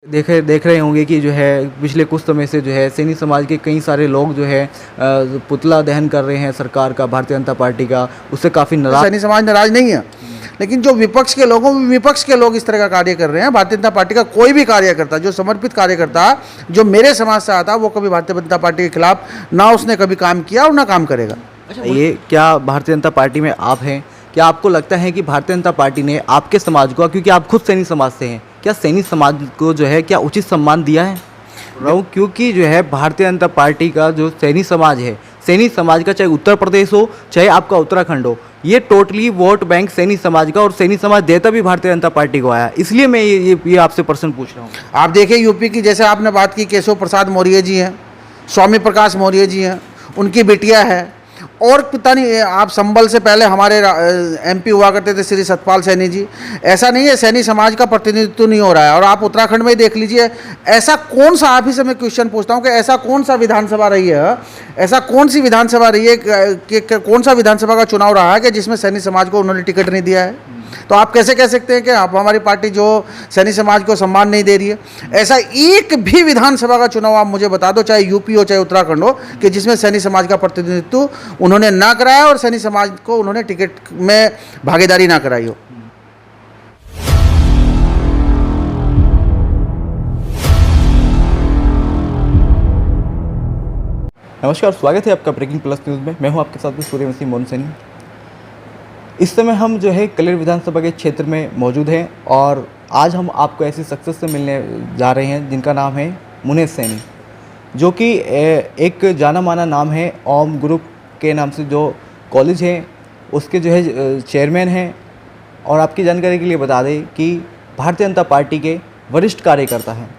देख रहे होंगे कि जो है पिछले कुछ समय से जो है सैनी समाज के कई सारे लोग जो है पुतला दहन कर रहे हैं सरकार का, भारतीय जनता पार्टी का, उससे काफ़ी नाराज। सैनी समाज नाराज नहीं है, लेकिन जो विपक्ष के लोग इस तरह का कार्य कर रहे हैं। भारतीय जनता पार्टी का कोई भी कार्यकर्ता, जो समर्पित कार्यकर्ता जो मेरे समाज से आता, वो कभी भारतीय जनता पार्टी के खिलाफ ना उसने कभी काम किया और ना काम करेगा। अच्छा, ये क्या भारतीय जनता पार्टी में आप हैं, क्या आपको लगता है कि भारतीय जनता पार्टी ने आपके समाज को, क्योंकि आप खुद सैनी समाज से हैं, क्या सैनी समाज को जो है क्या उचित सम्मान दिया है? क्योंकि जो है भारतीय जनता पार्टी का जो सैनी समाज है, सैनी समाज का, चाहे उत्तर प्रदेश हो चाहे आपका उत्तराखंड हो, ये टोटली वोट बैंक सैनी समाज का, और सैनी समाज देता भी भारतीय जनता पार्टी को आया। इसलिए मैं ये आपसे प्रश्न पूछ रहा हूँ। आप देखिए यूपी की, जैसे आपने बात की, केशव प्रसाद मौर्य जी हैं, स्वामी प्रकाश मौर्य जी हैं, उनकी बिटिया है, और पता नहीं आप संबल से पहले हमारे एमपी हुआ करते थे श्री सतपाल सैनी जी। ऐसा नहीं है सैनी समाज का प्रतिनिधित्व नहीं हो रहा है। और आप उत्तराखंड में ही देख लीजिए, ऐसा कौन सा, आप ही से मैं क्वेश्चन पूछता हूँ कि ऐसा कौन सा विधानसभा रही है, ऐसा कौन सी विधानसभा रही है कि कौन सा विधानसभा का चुनाव रहा है कि जिसमें सैनी समाज को उन्होंने टिकट नहीं दिया है? तो आप कैसे कह सकते हैं कि आप, हमारी पार्टी जो सैनी समाज को सम्मान नहीं दे रही है? ऐसा एक भी विधानसभा का चुनाव आप मुझे बता दो, चाहे यूपी हो चाहे उत्तराखंड हो, कि जिसमें सैनी समाज का प्रतिनिधित्व उन्होंने ना कराया और सैनी समाज को उन्होंने टिकट में भागीदारी ना कराई हो। नमस्कार, स्वागत है आपका ब्रेकिंग प्लस न्यूज़ में। मैं हूं आपके साथ में सूर्यवंशी मोहन सैनी। इस समय हम जो है कलेर विधानसभा के क्षेत्र में मौजूद हैं और आज हम आपको ऐसी सक्सेस से मिलने जा रहे हैं जिनका नाम है मुनेश सैनी, जो कि एक जाना माना नाम है। ओम ग्रुप के नाम से जो कॉलेज है उसके जो है चेयरमैन हैं। और आपकी जानकारी के लिए बता दें कि भारतीय जनता पार्टी के वरिष्ठ कार्यकर्ता हैं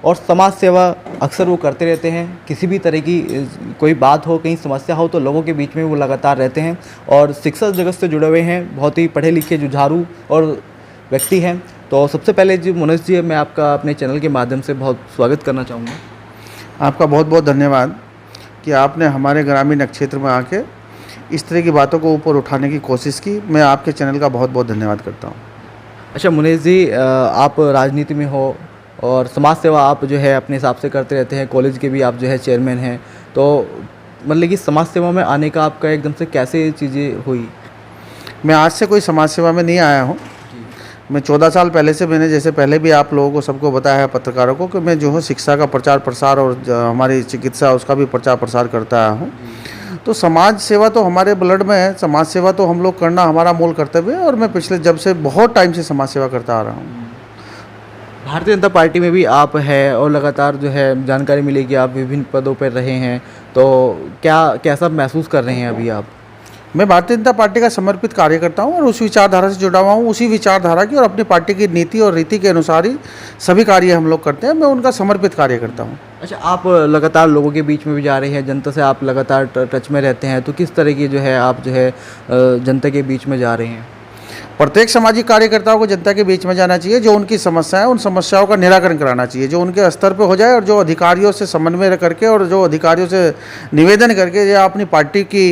और समाज सेवा अक्सर वो करते रहते हैं। किसी भी तरह की कोई बात हो, कहीं समस्या हो, तो लोगों के बीच में वो लगातार रहते हैं और शिक्षा जगत से जुड़े हुए हैं। बहुत ही पढ़े लिखे, जुझारू और व्यक्ति हैं। तो सबसे पहले जी मुनेश जी, मैं आपका अपने चैनल के माध्यम से बहुत स्वागत करना चाहूँगा। आपका बहुत बहुत धन्यवाद कि आपने हमारे ग्रामीण क्षेत्र में आके इस तरह की बातों को ऊपर उठाने की कोशिश की। मैं आपके चैनल का बहुत बहुत धन्यवाद करता हूँ। अच्छा मुनेश जी, आप राजनीति में हो और समाज सेवा आप जो है अपने हिसाब से करते रहते हैं, कॉलेज के भी आप जो है चेयरमैन हैं, तो मतलब कि समाज सेवा में आने का आपका एकदम से कैसे चीज़ें हुई? मैं आज से कोई समाज सेवा में नहीं आया हूँ। मैं 14 साल पहले से, मैंने जैसे पहले भी आप लोगों को सबको बताया है, पत्रकारों को, कि मैं जो है शिक्षा का प्रचार प्रसार और हमारी चिकित्सा उसका भी प्रचार प्रसार करता आया हूँ। तो समाज सेवा तो हमारे ब्लड में है, समाज सेवा तो हम लोग करना हमारा मूल कर्तव्य है और मैं पिछले जब से बहुत टाइम से समाज सेवा करता आ रहा हूँ। भारतीय जनता पार्टी में भी आप है और लगातार जो है जानकारी मिली कि आप विभिन्न पदों पर रहे हैं, तो कैसा महसूस कर रहे हैं अभी आप? मैं भारतीय जनता पार्टी का समर्पित कार्यकर्ता हूं और उस विचारधारा से जुड़ा हुआ हूं, उसी विचारधारा की और अपनी पार्टी की नीति और रीति के अनुसार ही सभी कार्य हम लोग करते हैं। मैं उनका समर्पित कार्यकर्ता हूं। अच्छा, आप लगातार लोगों के बीच में भी जा रहे हैं, जनता से आप लगातार टच में रहते हैं, तो किस तरह की जो है आप जो है जनता के बीच में जा रहे हैं? प्रत्येक सामाजिक कार्यकर्ताओं को जनता के बीच में जाना चाहिए, जो उनकी समस्याएं, उन समस्याओं का निराकरण कराना चाहिए, जो उनके स्तर पे हो जाए, और जो अधिकारियों से समन्वय करके और जो अधिकारियों से निवेदन करके या अपनी पार्टी की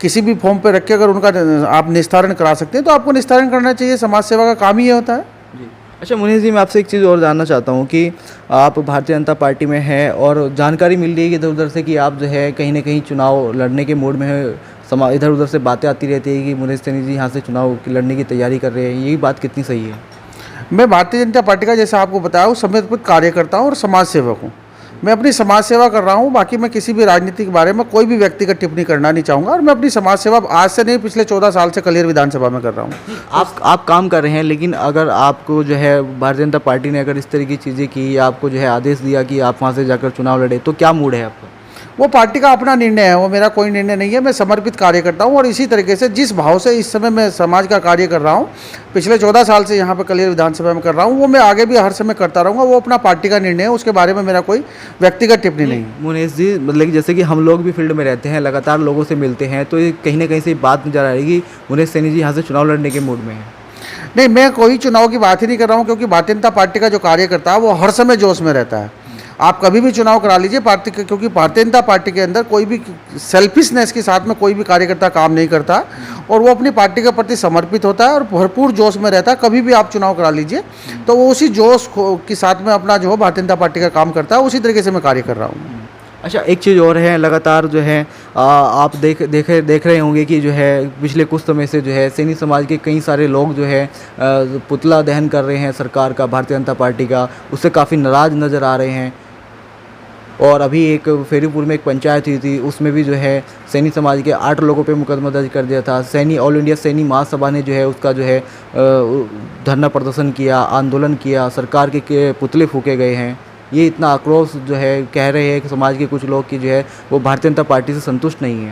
किसी भी फॉर्म पे रख के अगर उनका आप निस्तारण करा सकते हैं तो आपको निस्तारण करना चाहिए। समाज सेवा का काम ही ये होता है। जी। अच्छा मुनीष जी, मैं आपसे एक चीज़ और जानना चाहता हूँ कि आप भारतीय जनता पार्टी में हैं और जानकारी मिल रही है इधर उधर से कि आप जो है कहीं ना कहीं चुनाव लड़ने के मूड में है। इधर उधर से बातें आती रहती है कि मुनेश सैनी जी यहाँ से चुनाव लड़ने की तैयारी कर रहे हैं, यही बात कितनी सही है? मैं भारतीय जनता पार्टी का, जैसे आपको बताया, समर्पित कार्यकर्ता हूँ और समाज सेवक हूँ। मैं अपनी समाज सेवा कर रहा हूँ। बाकी मैं किसी भी राजनीति के बारे में कोई भी व्यक्तिगत टिप्पणी करना नहीं चाहूँगा। और मैं अपनी समाज सेवा आज से नहीं, पिछले 14 साल से कलेर विधानसभा में कर रहा हूँ। आप काम कर रहे हैं, लेकिन अगर आपको जो है भारतीय जनता पार्टी ने अगर इस तरह की चीज़ें की या आपको जो है आदेश दिया कि आप वहाँ से जाकर चुनाव लड़े, तो क्या मूड है आपका? वो पार्टी का अपना निर्णय है, वो मेरा कोई निर्णय नहीं है। मैं समर्पित कार्य करता हूँ और इसी तरीके से जिस भाव से इस समय मैं समाज का कार्य कर रहा हूँ, पिछले 14 साल से यहाँ पर कलेर विधानसभा में कर रहा हूँ, वो मैं आगे भी हर समय करता रहूँगा। वो अपना पार्टी का निर्णय है, उसके बारे में मेरा कोई व्यक्तिगत टिप्पणी नहीं है। मुनेश जी, मतलब जैसे कि हम लोग भी फील्ड में रहते हैं, लगातार लोगों से मिलते हैं, तो ये कहीं ना कहीं से बात नजर आएगी मुनेश सैनी जी यहाँ से चुनाव लड़ने के मूड में है। नहीं, मैं कोई चुनाव की बात ही नहीं कर रहा हूँ, क्योंकि भारतीय जनता पार्टी का जो कार्यकर्ता है वो हर समय जोश में रहता है। आप कभी भी चुनाव करा लीजिए पार्टी के, क्योंकि भारतीय जनता पार्टी के अंदर कोई भी सेल्फिशनेस के साथ में कोई भी कार्यकर्ता काम नहीं करता। और वो अपनी पार्टी के प्रति समर्पित होता है और भरपूर जोश में रहता है। कभी भी आप चुनाव करा लीजिए तो वो उसी जोश के साथ में अपना जो भारतीय जनता पार्टी का काम करता है, उसी तरीके से मैं कार्य कर रहा हूँ। अच्छा, एक चीज़ और है, लगातार जो है आप देख रहे होंगे कि जो है पिछले कुछ समय से जो है सैनी समाज के कई सारे लोग जो है पुतला दहन कर रहे हैं सरकार का, भारतीय जनता पार्टी का, उससे काफ़ी नाराज़ नज़र आ रहे हैं। और अभी एक फेरीपुर में एक पंचायत हुई थी, उसमें भी जो है सैनी समाज के 8 लोगों पे मुकदमा दर्ज कर दिया था। सैनी ऑल इंडिया सैनी महासभा ने जो है उसका जो है धरना प्रदर्शन किया, आंदोलन किया, सरकार के पुतले फूके गए हैं। ये इतना आक्रोश जो है कह रहे हैं कि समाज के कुछ लोग की जो है वो भारतीय जनता पार्टी से संतुष्ट नहीं है।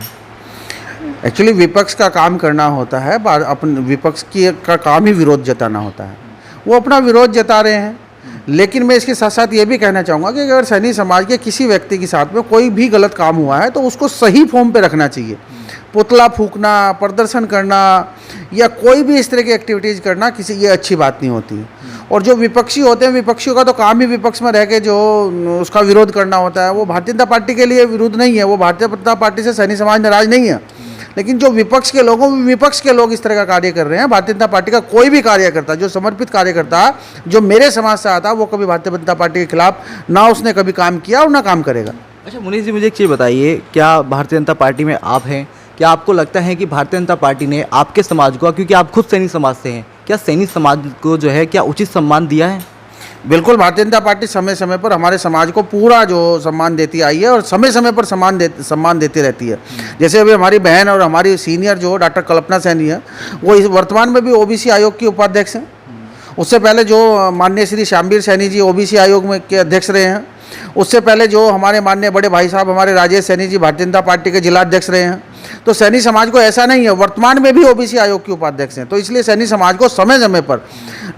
एक्चुअली विपक्ष का काम करना होता है, अपन विपक्ष का काम ही विरोध जताना होता है। वो अपना विरोध जता रहे हैं, लेकिन मैं इसके साथ साथ ये भी कहना चाहूँगा कि अगर सैनी समाज के किसी व्यक्ति के साथ में कोई भी गलत काम हुआ है तो उसको सही फॉर्म पे रखना चाहिए। पुतला फूकना, प्रदर्शन करना या कोई भी इस तरह की एक्टिविटीज़ करना ये अच्छी बात नहीं होती। और जो विपक्षी होते हैं, विपक्षियों का तो काम ही विपक्ष में रह के जो उसका विरोध करना होता है, वो भारतीय जनता पार्टी के लिए विरोध नहीं है। वो भारतीय जनता पार्टी से सैनी समाज नाराज नहीं है, लेकिन जो विपक्ष के लोग इस तरह का कार्य कर रहे हैं, भारतीय जनता पार्टी का कोई भी कार्यकर्ता, जो समर्पित कार्यकर्ता जो मेरे समाज से आता, वो कभी भारतीय जनता पार्टी के खिलाफ ना उसने कभी काम किया और ना काम करेगा। अच्छा मुनीष जी, मुझे एक चीज़ बताइए, क्या भारतीय जनता पार्टी में आप हैं, क्या आपको लगता है कि भारतीय जनता पार्टी ने आपके समाज को, क्योंकि आप खुद सैनी समाज से हैं, क्या सैनी समाज को जो है क्या उचित सम्मान दिया है? बिल्कुल, भारतीय जनता पार्टी समय समय पर हमारे समाज को पूरा जो सम्मान देती आई है और समय समय पर सम्मान देती रहती है। जैसे अभी हमारी बहन और हमारी सीनियर जो डॉक्टर कल्पना सैनी है, वो इस वर्तमान में भी ओबीसी आयोग की उपाध्यक्ष हैं। उससे पहले जो माननीय श्री श्यामवीर सैनी जी ओबीसी आयोग में के अध्यक्ष रहे हैं। उससे पहले जो हमारे माननीय बड़े भाई साहब हमारे राजेश सैनी जी भारतीय जनता पार्टी के जिला अध्यक्ष रहे हैं। तो सैनी समाज को ऐसा नहीं है, वर्तमान में भी ओबीसी आयोग के उपाध्यक्ष हैं। तो इसलिए सैनी समाज को समय समय पर,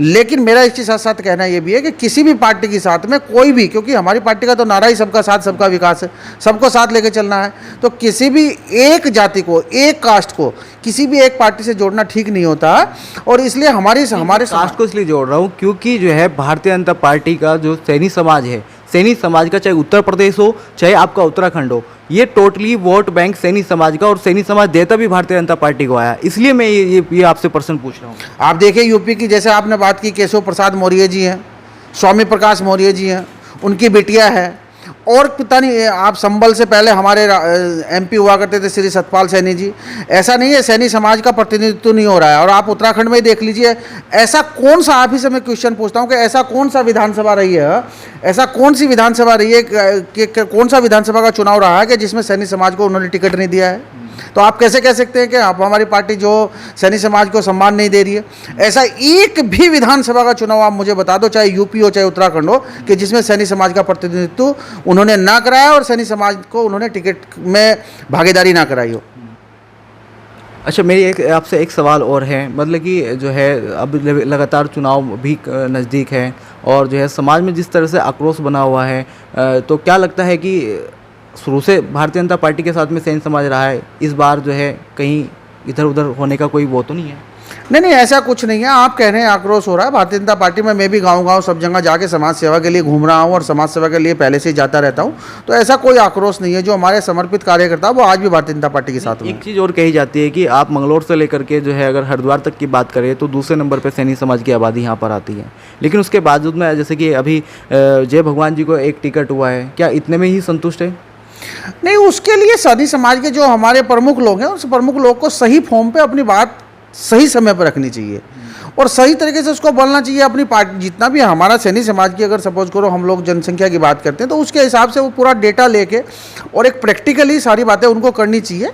लेकिन मेरा इसके साथ साथ कहना ये भी है कि किसी भी पार्टी के साथ में कोई भी, क्योंकि हमारी पार्टी का तो नारा ही सबका साथ सबका विकास है, सबको साथ लेके चलना है। तो किसी भी एक जाति को, एक कास्ट को किसी भी एक पार्टी से जोड़ना ठीक नहीं होता। और इसलिए हमारे कास्ट को इसलिए जोड़ रहा हूँ क्योंकि जो है भारतीय जनता पार्टी का जो सैनी समाज है, सैनी समाज का, चाहे उत्तर प्रदेश हो चाहे आपका उत्तराखंड हो, ये टोटली वोट बैंक सैनी समाज का, और सैनी समाज देता भी भारतीय जनता पार्टी को आया। इसलिए मैं ये आपसे प्रश्न पूछ रहा हूँ। आप देखिए यूपी की, जैसे आपने बात की, केशव प्रसाद मौर्य जी हैं, स्वामी प्रकाश मौर्य जी हैं, उनकी बिटिया है। और पता नहीं, आप संबल से पहले हमारे एमपी हुआ करते थे श्री सतपाल सैनी जी। ऐसा नहीं है सैनी समाज का प्रतिनिधित्व नहीं हो रहा है। और आप उत्तराखंड में ही देख लीजिए, ऐसा कौन सा, आप ही से मैं क्वेश्चन पूछता हूँ कि ऐसा कौन सा विधानसभा रही है, ऐसा कौन सी विधानसभा रही है कि कौन सा विधानसभा का चुनाव रहा है कि जिसमें सैनी समाज को उन्होंने टिकट नहीं दिया है? तो आप कैसे कह सकते हैं कि आप हमारी पार्टी जो सैनी समाज को सम्मान नहीं दे रही है? ऐसा एक भी विधानसभा का चुनाव आप मुझे बता दो, चाहे यूपी हो चाहे उत्तराखंड हो, कि जिसमें सैनी समाज का प्रतिनिधित्व उन्होंने ना कराया और सैनी समाज को उन्होंने टिकट में भागीदारी ना कराई हो। अच्छा, मेरी आपसे एक सवाल और है, मतलब कि जो है अब लगातार चुनाव भी नज़दीक है और जो है समाज में जिस तरह से आक्रोश बना हुआ है, तो क्या लगता है कि शुरू से भारतीय जनता पार्टी के साथ में सैनी समाज रहा है, इस बार जो है कहीं इधर उधर होने का कोई वो तो नहीं है? नहीं, ऐसा कुछ नहीं है। आप कह रहे हैं आक्रोश हो रहा है भारतीय जनता पार्टी में। मैं भी गांव सब जगह जाके समाज सेवा के लिए घूम रहा हूं और समाज सेवा के लिए पहले से ही जाता रहता हूं। तो ऐसा कोई आक्रोश नहीं है। जो हमारे समर्पित कार्यकर्ता वो आज भी भारतीय जनता पार्टी के साथ हैं। एक चीज़ और कही जाती है कि आप मंगलौर से लेकर के जो है अगर हरिद्वार तक की बात करें तो दूसरे नंबर पर सैनी समाज की आबादी यहाँ पर आती है, लेकिन उसके बावजूद में जैसे कि अभी जय भगवान जी को एक टिकट हुआ है, क्या इतने में ही संतुष्ट है? नहीं, उसके लिए सैनी समाज के जो हमारे प्रमुख लोग हैं, उस प्रमुख लोग को सही फॉर्म पे अपनी बात सही समय पर रखनी चाहिए और सही तरीके से उसको बोलना चाहिए। अपनी पार्टी जितना भी हमारा सैनी समाज की, अगर सपोज करो हम लोग जनसंख्या की बात करते हैं, तो उसके हिसाब से वो पूरा डेटा लेके और एक प्रैक्टिकली सारी बातें उनको करनी चाहिए।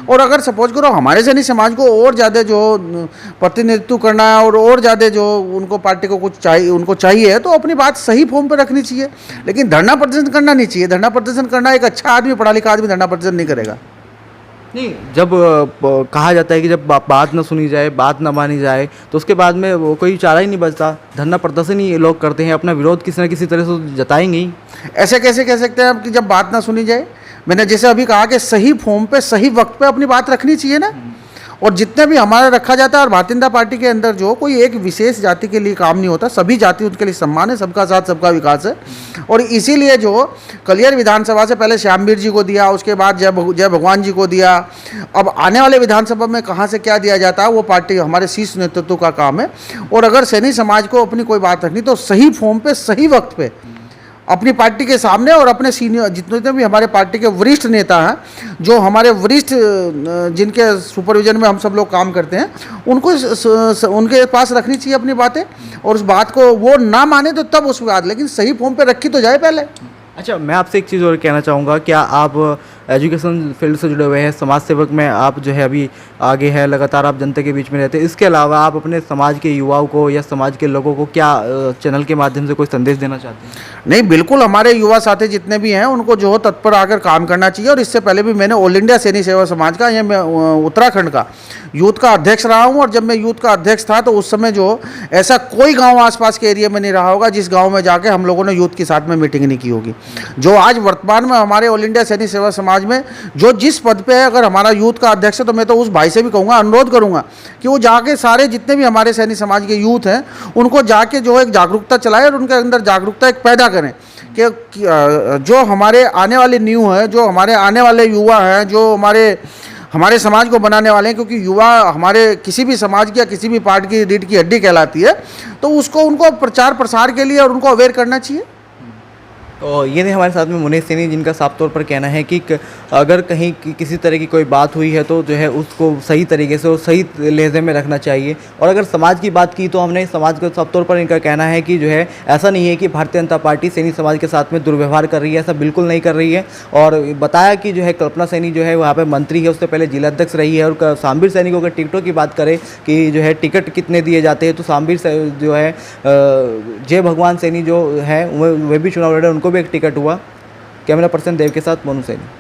और अगर सपोज करो हमारे सैनी समाज को और ज़्यादा जो प्रतिनिधित्व करना है और ज़्यादा जो उनको पार्टी को कुछ चाहिए, उनको चाहिए, तो अपनी बात सही फॉर्म पर रखनी चाहिए। लेकिन धरना प्रदर्शन करना नहीं चाहिए। धरना प्रदर्शन करना, एक अच्छा आदमी, पढ़ा लिखा आदमी धरना प्रदर्शन नहीं करेगा। नहीं, जब कहा जाता है कि जब बात न सुनी जाए, बात न मानी जाए, तो उसके बाद में वो कोई चारा ही नहीं बचता। धरना प्रदर्शन ही लोग करते हैं, अपना विरोध किसी न किसी तरह से जताएंगे ही। ऐसे कैसे कह सकते हैं आप कि जब बात ना सुनी जाए? मैंने जैसे अभी कहा कि सही फॉर्म पे सही वक्त पे अपनी बात रखनी चाहिए ना। और जितने भी हमारा रखा जाता है, और भारतीय जनता पार्टी के अंदर जो कोई एक विशेष जाति के लिए काम नहीं होता, सभी जाति उनके लिए सम्मान है, सबका साथ सबका विकास है। और इसीलिए जो कलियर विधानसभा से पहले श्यामवीर जी को दिया, उसके बाद जय भगवान जी को दिया, अब आने वाले विधानसभा में कहाँ से क्या दिया जाता है वो पार्टी हमारे शीर्ष नेतृत्व का काम है। और अगर सैनी समाज को अपनी कोई बात रखनी तो सही फॉर्म पे सही वक्त पे अपनी पार्टी के सामने, और अपने सीनियर जितने भी हमारे पार्टी के वरिष्ठ नेता हैं, जो हमारे वरिष्ठ जिनके सुपरविजन में हम सब लोग काम करते हैं, उनको उनके पास रखनी चाहिए अपनी बातें। और उस बात को वो ना माने तो तब उस बात, लेकिन सही फॉर्म पे रखी तो जाए पहले। अच्छा, मैं आपसे एक चीज़ और कहना चाहूँगा, क्या आप एजुकेशन फील्ड से जुड़े हुए हैं, समाज सेवक में आप जो है अभी आगे है, लगातार आप जनता के बीच में रहते हैं, इसके अलावा आप अपने समाज के युवाओं को या समाज के लोगों को क्या चैनल के माध्यम से कोई संदेश देना चाहते हैं? नहीं, बिल्कुल हमारे युवा साथी जितने भी हैं उनको जो हो तत्पर आकर काम करना चाहिए। और इससे पहले भी मैंने ऑल इंडिया सैनिक सेवा समाज का, या मैं उत्तराखंड का यूथ का अध्यक्ष रहा हूँ। और जब मैं यूथ का अध्यक्ष था तो उस समय जो ऐसा कोई गांव आसपास के एरिया में नहीं रहा होगा जिस गांव में जाके हम लोगों ने यूथ के साथ में मीटिंग नहीं की होगी। जो आज वर्तमान में हमारे ऑल इंडिया सैनिक सेवा समाज में जो जिस पद पे है, अगर हमारा यूथ का अध्यक्ष है तो मैं तो उस भाई से भी कहूँगा, अनुरोध करूँगा कि वो जाके सारे जितने भी हमारे सैनिक समाज के यूथ हैं उनको जाके जो एक जागरूकता चलाए और उनके अंदर जागरूकता एक पैदा करें कि जो हमारे आने वाले न्यू है, जो हमारे आने वाले युवा हैं, जो हमारे समाज को बनाने वाले हैं, क्योंकि युवा हमारे किसी भी समाज की या किसी भी पार्टी की रीढ़ की हड्डी कहलाती है, तो उसको उनको प्रचार प्रसार के लिए और उनको अवेयर करना चाहिए। तो ये थे हमारे साथ में मुनीष सैनी, जिनका साफ तौर पर कहना है कि अगर कहीं किसी तरह की कोई बात हुई है तो जो है उसको सही तरीके से और सही लहजे में रखना चाहिए। और अगर समाज की बात की तो हमने समाज को साफ तौर पर इनका कहना है कि जो है ऐसा नहीं है कि भारतीय जनता पार्टी सैनी समाज के साथ में दुर्व्यवहार कर रही है, ऐसा बिल्कुल नहीं कर रही है। और बताया कि जो है कल्पना सैनी जो है वहाँ पर मंत्री है, उससे पहले जिलाध्यक्ष रही है। और शामवीर सैनी को अगर टिकटों की बात करें कि जो है टिकट कितने दिए जाते हैं, तो शामवीर जो है जय भगवान सैनी जो है वे भी चुनाव लड़े, उनको भी एक टिकट हुआ। कैमरा पर्सन देव के साथ मोनू सैनी।